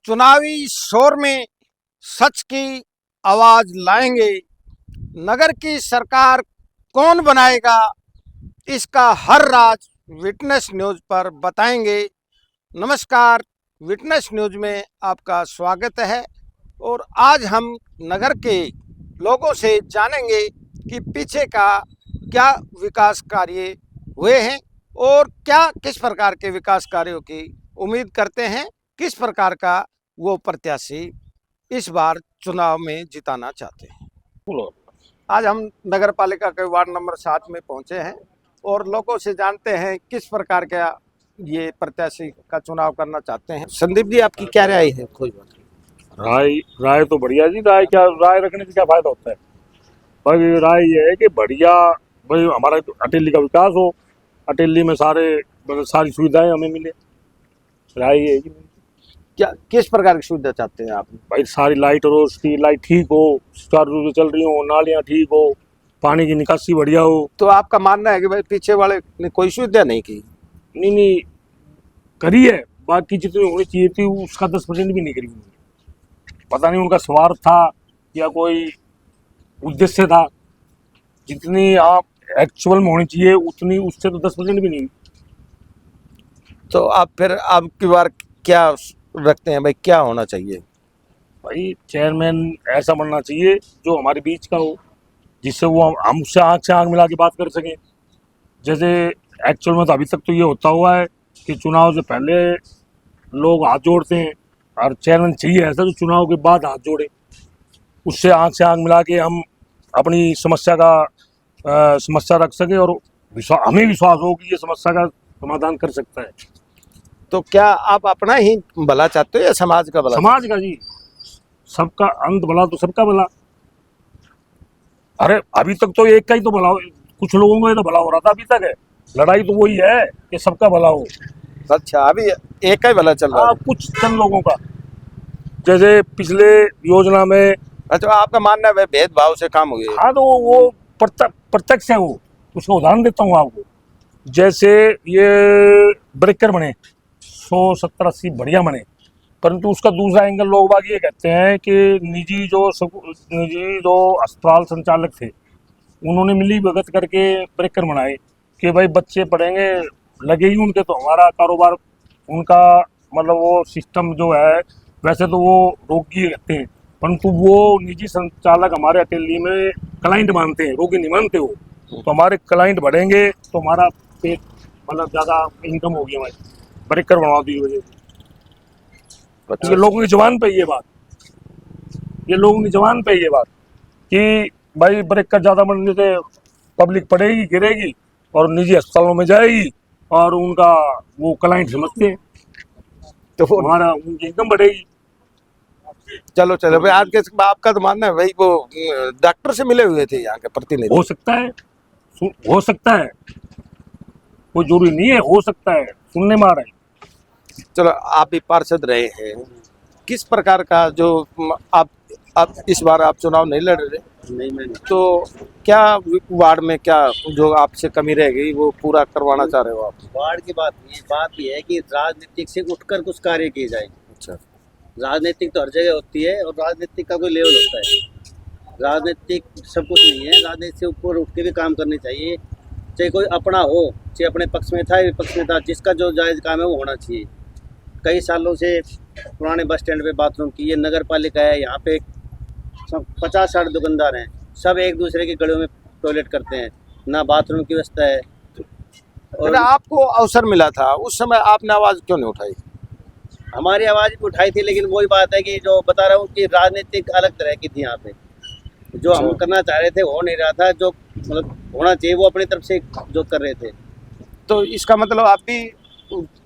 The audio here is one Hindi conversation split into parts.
चुनावी शोर में सच की आवाज लाएंगे। नगर की सरकार कौन बनाएगा, इसका हर राज विटनेस न्यूज पर बताएंगे। नमस्कार, विटनेस न्यूज में आपका स्वागत है। और आज हम नगर के लोगों से जानेंगे कि पीछे का क्या विकास कार्य हुए हैं और क्या किस प्रकार के विकास कार्यों की उम्मीद करते हैं, किस प्रकार का वो प्रत्याशी इस बार चुनाव में जिताना चाहते हैं। आज हम नगर पालिका के वार्ड नंबर 7 में पहुंचे हैं और लोगों से जानते हैं किस प्रकार का ये प्रत्याशी का चुनाव करना चाहते हैं। संदीप जी, आपकी क्या राय है? कोई बात नहीं। राय तो बढ़िया जी। राय रखने से क्या फायदा होता है? भाई राय ये है कि बढ़िया भाई हमारा अटेली का विकास हो, अटेली में सारी सुविधाएं हमें मिले। राय ये है कि क्या किस प्रकार की सुविधा चाहते हैं आप? भाई सारी लाइट और स्ट्रीट लाइट ठीक हो, सुचारू रूप से चल रही हो, नालियां ठीक हो, पानी की निकासी बढ़िया हो। तो आपका मानना है कि भाई पीछे वाले ने कोई सुविधा नहीं की? नहीं करी है, बाकी जितनी होनी चाहिए थी उसका 10% भी नहीं करी उन्होंने। पता नहीं उनका स्वार्थ था या कोई उद्देश्य था। जितनी आप एक्चुअल में होनी चाहिए उतनी उससे तो 10% भी नहीं। तो आप फिर अब की बार क्या रखते हैं भाई, क्या होना चाहिए? भाई चेयरमैन ऐसा बनना चाहिए जो हमारे बीच का हो, जिससे वो हम उससे आँख से आँख मिला के बात कर सकें। जैसे एक्चुअल में तो अभी तक तो ये होता हुआ है कि चुनाव से पहले लोग हाथ जोड़ते हैं, और चेयरमैन चाहिए ऐसा जो चुनाव के बाद हाथ जोड़े, उससे आँख से आँख मिला के हम अपनी समस्या रख सके और हमें विश्वास हो कि ये समस्या का समाधान कर सकता है। तो क्या आप अपना ही भला चाहते हो या समाज का भला? समाज का जी, सबका अंत भला तो सबका भला। अरे अभी तक तो एक का ही तो भला हो, कुछ लोगों का ही तो भला हो रहा था अभी तक है। लड़ाई तो वही है कि सबका भला हो। अच्छा, अभी एक का ही भला चल रहा है? कुछ चंद लोगों का, जैसे पिछले योजना में। अच्छा, आपका मानना है भाई भेदभाव से काम हुए? हाँ, तो वो प्रत्यक्ष है। वो उसका उदाहरण देता हूँ आपको। जैसे ये ब्रेकर बने 100, 70, 80 बढ़िया बने, परंतु उसका दूसरा एंगल लोग बाग ये कहते हैं कि निजी जो अस्पताल संचालक थे उन्होंने मिली भगत करके ब्रेकर बनाए कि भाई बच्चे पढ़ेंगे, लगे ही उनके तो हमारा कारोबार, उनका मतलब वो सिस्टम जो है वैसे तो वो रोगी रहते हैं, परंतु वो निजी संचालक हमारे अटेली में क्लाइंट मानते हैं, रोगी नहीं मानते वो। तो हमारे क्लाइंट बढ़ेंगे तो हमारा पेट मतलब ज़्यादा इनकम होगी हमारी, ब्रेकर बनवा दी वजह से। अच्छा। ये लोगों की जुबान पे ये बात कि भाई ब्रेकर ज़्यादा बनने से पब्लिक पड़ेगी, गिरेगी और निजी अस्पतालों में जाएगी और उनका वो क्लाइंट समझते हैं तो हमारा उनकी इनकम बढ़ेगी। चलो भाई, आपका तो मानना है भाई वो डॉक्टर से मिले हुए थे यहाँ के प्रतिनिधि? हो सकता है, कोई जरूरी नहीं है, हो सकता है, सुनने में आ रहा है। चलो, आप भी पार्षद रहे हैं, किस प्रकार का जो आप इस बार आप चुनाव नहीं लड़ रहे? नहीं, तो क्या वार्ड में क्या जो आपसे कमी रह गई वो पूरा करवाना चाह रहे हो आप? वार्ड की बात ये है कि राजनीतिक से उठकर कुछ कार्य किए जाए। अच्छा, राजनीतिक तो हर जगह होती है और राजनीतिक का कोई लेवल होता है। राजनीतिक सब कुछ नहीं है, राजनीति से ऊपर उठ के भी काम करने चाहिए। चाहे कोई अपना हो, चाहे अपने पक्ष में था विपक्ष में था, जिसका जो जायज़ काम है वो होना चाहिए। कई सालों से पुराने बस स्टैंड पे बाथरूम की, ये नगर पालिका है, यहाँ पे 50-60 दुकानदार हैं, सब एक दूसरे की गलियों में टॉयलेट करते हैं, ना बाथरूम की व्यवस्था है। और आपको अवसर मिला था उस समय आपने आवाज क्यों नहीं उठाई? हमारी आवाज़ भी उठाई थी, लेकिन वही बात है कि जो बता रहा हूँ कि राजनीतिक अलग तरह की थी यहाँ पे। जो हम करना चाह रहे थे हो नहीं रहा था, जो मतलब होना चाहिए वो अपनी तरफ से जो कर रहे थे। तो इसका मतलब आप भी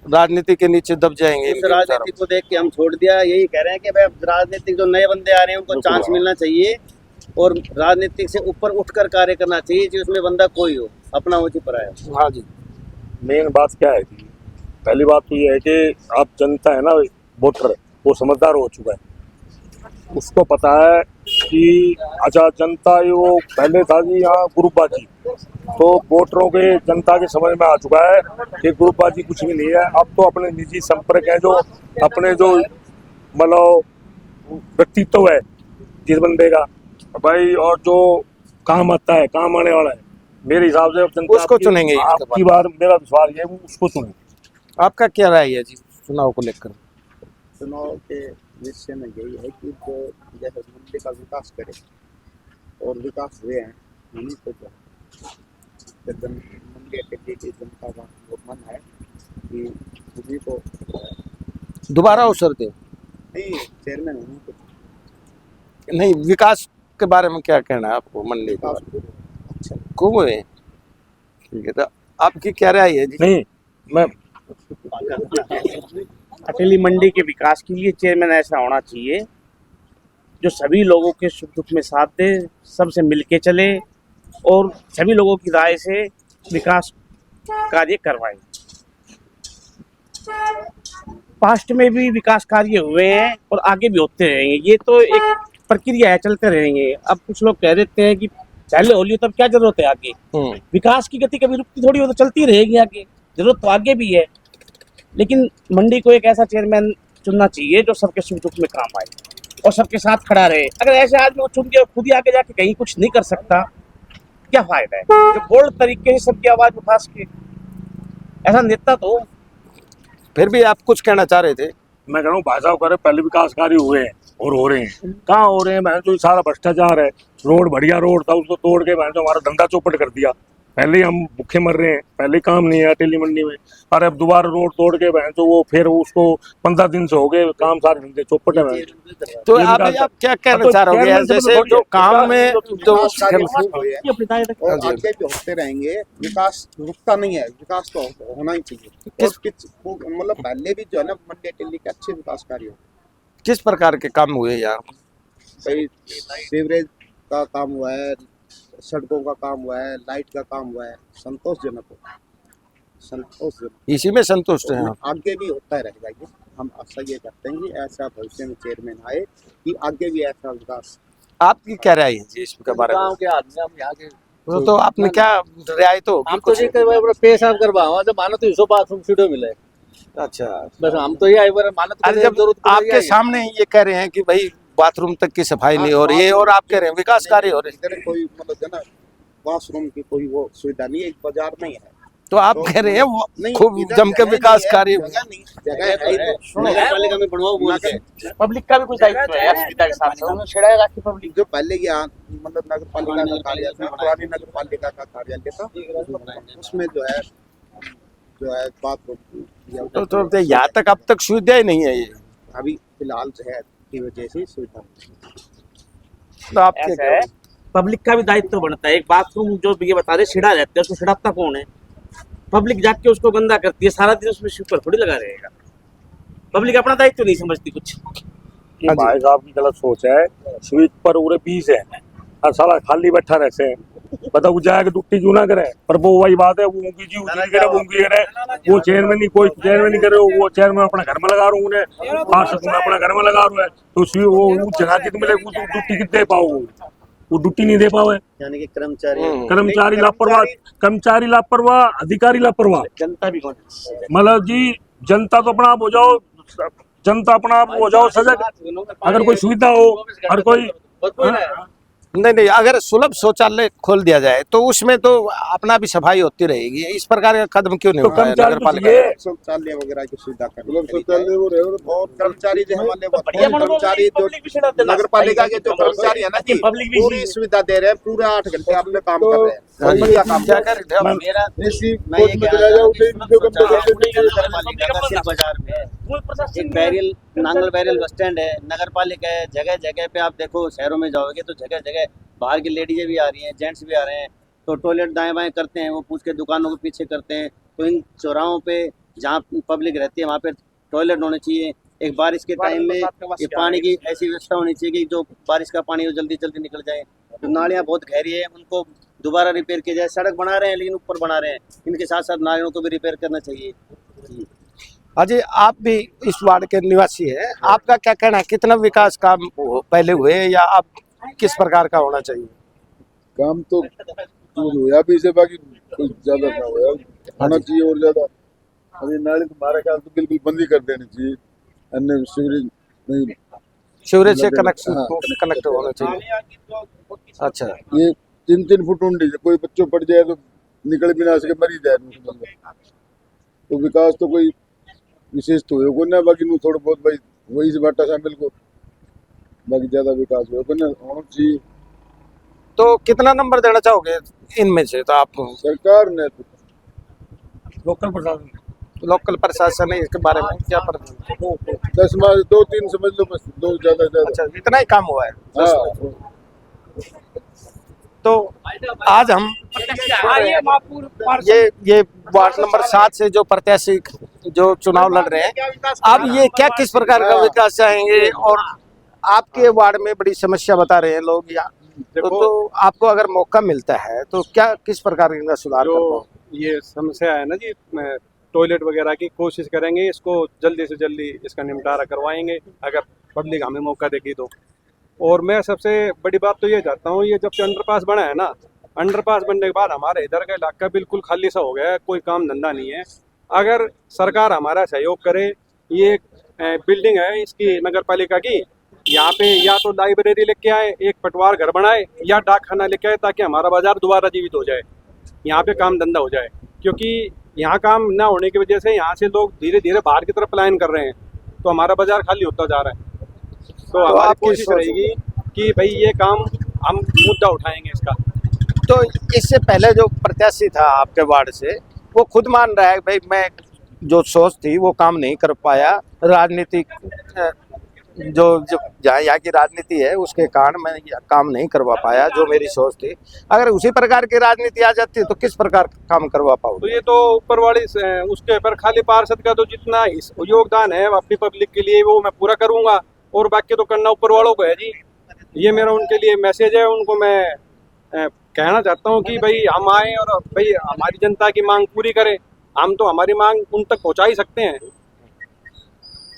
राजनीति के नीचे दब जाएंगे? इस राजनीति को देख के हम छोड़ दिया। यही कह रहे हैं कि भाई राजनीतिक जो नए बंदे आ रहे हैं उनको चांस मिलना चाहिए और राजनीतिक से ऊपर उठकर कार्य करना चाहिए, जिसमें बंदा कोई हो, अपना हो चुप रहा है। हाँ जी। मेन बात क्या है कि पहली बात तो ये है कि आप जनता है ना, वोटर, वो समझदार हो चुका है, उसको पता है कि अच्छा जनता वो पहले था कि यहाँ ग्रुपबाजी, तो वोटरों के जनता के समझ में आ चुका है कि ग्रुपबाजी कुछ भी नहीं है। अब तो अपने निजी संपर्क है, जो अपने जो मतलब व्यक्तित्व है जिस बंदे का भाई, और जो काम आता है, काम आने वाला है, मेरे हिसाब से जनता उसको आपकी- चुनेंगे इसके आपकी बार मेरा विश्वास ये है वो उसको चुने। आपका क्या राय है जी चुनाव को लेकर? चुनाव के विषय में यही है कि जो जैसे मंडी का विकास करे और विकास हुए हैं नहीं तो जो मंडी के की जनता का वो मन है कि उन्हीं को दोबारा अवसर दे। नहीं चेयरमैन होने को नहीं, विकास के बारे में क्या कहना है आपको? मंडी का विकास अच्छा खूब हुए, ठीक है। तो आपकी क्या राय है जी? नहीं, मैं अकेली मंडी के विकास के लिए चेयरमैन ऐसा होना चाहिए जो सभी लोगों के सुख दुख में साथ दे, सबसे मिलके चले और सभी लोगों की राय से विकास कार्य करवाए। पास्ट में भी विकास कार्य हुए हैं और आगे भी होते रहेंगे, ये तो एक प्रक्रिया है, चलते रहेंगे। अब कुछ लोग कह देते हैं कि पहले होली तब क्या जरूरत है आगे, विकास की गति कभी रुकती थोड़ी हो, तो चलती रहेगी आगे, जरूरत तो आगे भी है। लेकिन मंडी को एक ऐसा चेयरमैन चुनना चाहिए जो सबके सुख दुख में काम आए और सबके साथ खड़ा रहे। अगर ऐसे आदमी को चुन के खुद ही आगे जाके कहीं कुछ नहीं कर सकता, क्या फायदा है? जो बोल्ड तरीके से सबकी आवाज उठा सके, ऐसा नेता तो। फिर भी आप कुछ कहना चाह रहे थे? मैं कह रहा हूँ भाई साहब करे पहले विकास कार्य हुए हैं और हो रहे हैं, कहाँ हो रहे हैं? मैं तो सारा भ्रष्टाचार है। रोड बढ़िया रोड था, उसको तोड़ के मैं तो हमारा धंधा चौपट कर दिया। पहले ही हम भूखे मर रहे हैं, पहले ही काम नहीं है अटेली मंडी में, और अब दोबारा रोड तोड़ के बहन तो वो फिर उसको 15 दिन से हो गए काम, सारे धंधे चौपट है। तो ये आप विकास- आप क्या कहना तो चाह रहे हो? चेयरमैन से जैसे बोलिए, जो काम में जो विकास कार्य हुए हैं ये अपनी राय रखें। और आगे भी होते रहेंगे। विकास रुकता नहीं है, विकास तो होना ही चाहिए। और मतलब पहले भी जो है ना मंडी टेली के अच्छे विकास कार्य हो, किस प्रकार के काम हुए यार? कई सीवरेज का काम हुआ है, सड़कों का काम हुआ है, लाइट का काम हुआ है, संतोषजनक हो, संतोषजनक। इसी में संतुष्ट हैं आप? आगे भी होता रहेगा ये, हम आशा ये करते हैं कि ऐसा भविष्य में चेयरमैन आए कि आगे भी ऐसा विकास। आपकी क्या राय है जी इसके बारे में? गांव के आदमी हम यहाँ के तो आपने क्या राय तो हम तो जी पेशाब करवाओ जब मानो तो इसो बाथरूम सीटो मिले। अच्छा, बस हम तो ये आई बार मानो तो अरे जब आपके सामने ये कह रहे हैं कि भाई बाथरूम तक की सफाई नहीं हो रही है और आप कह रहे हैं विकास कार्य हो रहे हैं, इधर कोई मतलब जो ना वॉशरूम की कोई वो सुविधा नहीं है, एक बाजार नहीं है। तो आप कह रहे हैं वो नहीं, खूब इधर जम के जगह विकास नहीं है, कार्य जगह नहीं, जगह है ही तो। सुनो पालिका में बनवाओ बोल के पब्लिक का भी कुछ दायित्व है यार, सुविधा के साथ साथ छेड़ाएगा कि पब्लिक। जो पहले यहाँ मतलब नगर पालिका का कार्यालय था, पुरानी नगर पालिका का कार्यालय था, उसमें जो है बाथरूम तो यहाँ तक अब तक सुविधा ही नहीं है ये। अभी फिलहाल जो है की वजह से सुविधा नहीं है। तो आपके ऐसा है, पब्लिक का भी दायित्व बनता है। एक बाथरूम जो ये बता रहे छिड़ा रहता है, उसको छिड़ाता कौन है? पब्लिक जाके उसको गंदा करती है, सारा दिन उसमें स्वीपर थोड़ी लगा रहेगा। पब्लिक अपना दायित्व नहीं समझती कुछ। ये भाई साहब की गलत सोच है। स्वीट पर उरे 20 है और साला खाली बैठा रहते हैं, बताओ जाके डुट्टी क्यों ना करे? पर वो वही बात है, वो उनकी जी उनकी करे, वो उनकी करे। वो चेयरमैन नहीं, कोई चेयरमैन नहीं करे, वो चेयरमैन अपना घर में लगा रहा हूँ उन्हें, पार्षद में अपना घर में लगा रहा है, तो वो जगह कितने मिले वो डुट्टी कितने पाओ? वो डुट्टी नहीं दे पाओ। यानी कि कर्मचारी कर्मचारी लापरवाह, कर्मचारी लापरवाह, अधिकारी लापरवाह। जनता भी कौन? मतलब जी जनता तो अपना आप हो जाओ, जनता अपना आप हो जाओ सजग। अगर कोई सुविधा हो, हर कोई नहीं, अगर सुलभ शौचालय खोल दिया जाए तो उसमें तो अपना भी सफाई होती रहेगी। इस प्रकार का कदम क्यों नहीं तो उठाया कर्मचारी नगर तो पालिका? ये शौचालय वगैरह की सुविधा करनी चाहिए। और कर्मचारी जो हमारे बढ़िया बनो, कर्मचारी जो पब्लिक भी छिड़ाते ना। नगर पालिका के जो कर्मचारी है ना जी, पब्लिक भी पूरी सुविधा दे रहे हैं, पूरा 8 घंटे अपने काम कर रहे हैं, बढ़िया काम क्या कर रहे कर रहे हैं? मेरा मैं ये कह रहा था कि नगर पालिका का सिर्फ बाजार में है। एक burial Nangal burial bus stand है, नगर पालिका है, जगह जगह पे आप देखो शहरों में जाओगे तो जगह जगह बाहर की लेडीजें भी आ रही हैं, जेंट्स भी आ रहे हैं, तो टॉयलेट दाएं बाएं करते हैं, वो पूछ के दुकानों के पीछे करते हैं। तो इन चौराहों पे जहाँ पब्लिक रहती है वहाँ पे टॉयलेट होने चाहिए। एक बारिश के टाइम में ये पानी की ऐसी व्यवस्था होनी चाहिए कि जो बारिश का पानी वो जल्दी जल्दी निकल जाए। तो नालियाँ बहुत गहरी है, उनको दोबारा रिपेयर किया जाए। सड़क बना रहे हैं लेकिन ऊपर बना रहे हैं, इनके साथ साथ नालियों को भी रिपेयर करना चाहिए। अजय, आप भी इस वार्ड के निवासी हैं, आपका क्या कहना है? कितना विकास काम पहले हुए या अब किस प्रकार का होना चाहिए? काम तो हुआ भी से, बाकी कुछ ज्यादा ना हुआ, होना चाहिए और ज्यादा। अभी नाली तो हमारे ख्याल तो बिल्कुल बंद ही कर देनी चाहिए, अन्य सीवरेज नहीं सीवरेज से हाँ, कनेक्ट होना चाहिए। अच्छा, ये 3-3 फुट ऊंडी है, कोई बच्चों पड़ जाए तो निकल भी ना सके, मरी जाए तो विकास तो कोई विशेष तो हो ना, बाकी नु थोड़ा बहुत भाई वही से बाटा शामिल को, बाकी ज्यादा विकास हो ना होना चाहिए। तो कितना नंबर देना चाहोगे इनमें से? तो आप सरकार ने तो लोकल प्रशासन लोकल प्रशासन है, इसके बारे में क्या पर? 10 माह 2-3 समझ लो, बस 2 ज्यादा ज्यादा। अच्छा, इतना ही काम हुआ है। हाँ, तो आज हम ये वार्ड नंबर 7 से जो प्रत्याशी जो चुनाव लड़ रहे हैं, अब ये क्या किस प्रकार का विकास चाहेंगे, और आपके वार्ड में बड़ी समस्या बता रहे हैं लोग यहाँ, तो आपको अगर मौका मिलता है तो क्या किस प्रकार का सुधार जो करना? ये समस्या है ना जी, टॉयलेट वगैरह की कोशिश करेंगे, इसको जल्दी से जल्दी इसका निपटारा करवाएंगे अगर पब्लिक हमें मौका देगी तो। और मैं सबसे बड़ी बात तो ये चाहता हूँ, ये जब से अंडरपास बना है ना, अंडरपास बनने के बाद हमारे इधर का इलाका बिल्कुल खाली सा हो गया है, कोई काम धंधा नहीं है। अगर सरकार हमारा सहयोग करे, ये बिल्डिंग है इसकी नगर पालिका की, यहाँ पे या तो लाइब्रेरी लेके आए, एक पटवार घर बनाए, या डाकखाना लेके आए, ताकि हमारा बाजार दोबारा जीवित हो जाए, यहाँ पे काम धंधा हो जाए। क्योंकि यहाँ काम ना होने की वजह से यहाँ से लोग धीरे धीरे बाहर की तरफ पलायन कर रहे हैं, तो हमारा बाजार खाली होता जा रहा है। तो हमारी आपकी कोशिश सोच- रहेगी कि भाई ये काम हम मुद्दा उठाएंगे इसका। तो इससे पहले जो प्रत्याशी था आपके वार्ड से, वो खुद मान रहा है भाई मैं जो सोच थी वो काम नहीं कर पाया, राजनीतिक जो जहाँ यहाँ की राजनीति है उसके कारण मैं ये काम नहीं करवा पाया जो मेरी सोच थी। अगर उसी प्रकार की राजनीति आ जाती तो किस प्रकार काम करवा पाओ? तो ये तो ऊपर वाली उसके पर खाली पार्षद का तो जितना योगदान है अपनी पब्लिक के लिए वो मैं पूरा करूंगा, और बाकी तो करना ऊपर वालों को है जी। ये मेरा उनके लिए मैसेज है, उनको मैं कहना चाहता हूँ कि भाई हम आए और भाई हमारी जनता की मांग पूरी करें। हम तो हमारी मांग उन तक पहुँचा ही सकते हैं।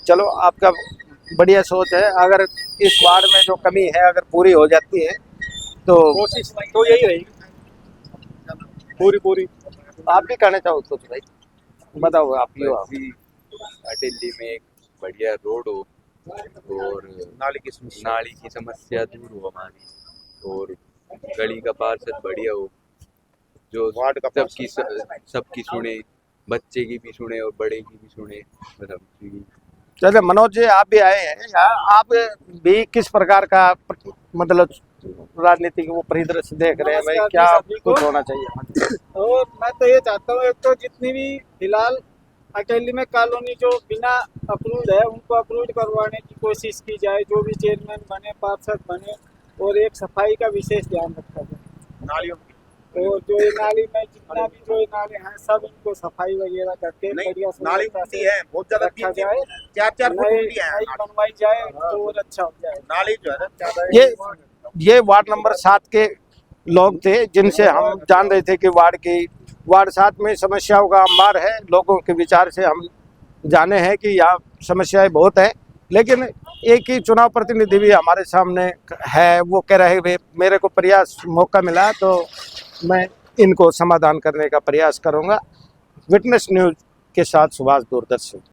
चलो, आपका बढ़िया सोच है। अगर इस वार्ड में जो कमी है अगर पूरी हो जाती है तो कोशिश तो यही रहेगी पूरी। आप भी कहना चाहो कुछ भाई? बताओ आप ही हो। दिल्ली में एक बढ़िया रोड हो और नाली की समस्या दूर हो हमारी, और गली का पार्षद बढ़िया हो जो वार्ड का सबकी सुने, बच्चे की भी सुने और बड़े की भी सुने। मतलब चलो मनोज जी, आप भी आए हैं यहाँ, आप भी किस प्रकार का मतलब राजनीति के वो परिदृश्य देख रहे हैं भाई, क्या कुछ होना चाहिए? और मैं तो ये चाहता हूँ, एक तो जितनी भी फिलहाल अकेली में कॉलोनी जो बिना अप्रूव्ड है उनको अप्रूव्ड करवाने की कोशिश की जाए, जो भी चेयरमैन बने, पार्षद बने, और एक सफाई का विशेष ध्यान रखा जाए नालियों की। और जो ये नाली में जितना भी जो ये नाले हैं सब इनको सफाई वगैरह करके बढ़िया नाली होती है बहुत ज्यादा, रखा जाए, 4-4 फुट नई होती है बनवाई जाए तो और अच्छा हो जाए। नाली जो है ना। ये वार्ड नंबर 7 के लोग थे जिनसे हम जान रहे थे कि वार्ड 7 में समस्याओं का अंबार है। लोगों के विचार से हम जाने हैं कि यहाँ समस्याएं बहुत है, लेकिन एक ही चुनाव प्रतिनिधि भी हमारे सामने है, वो कह रहे हैं मेरे को प्रयास मौका मिला तो मैं इनको समाधान करने का प्रयास करूंगा। विटनेस न्यूज के साथ सुभाष, दूरदर्शन।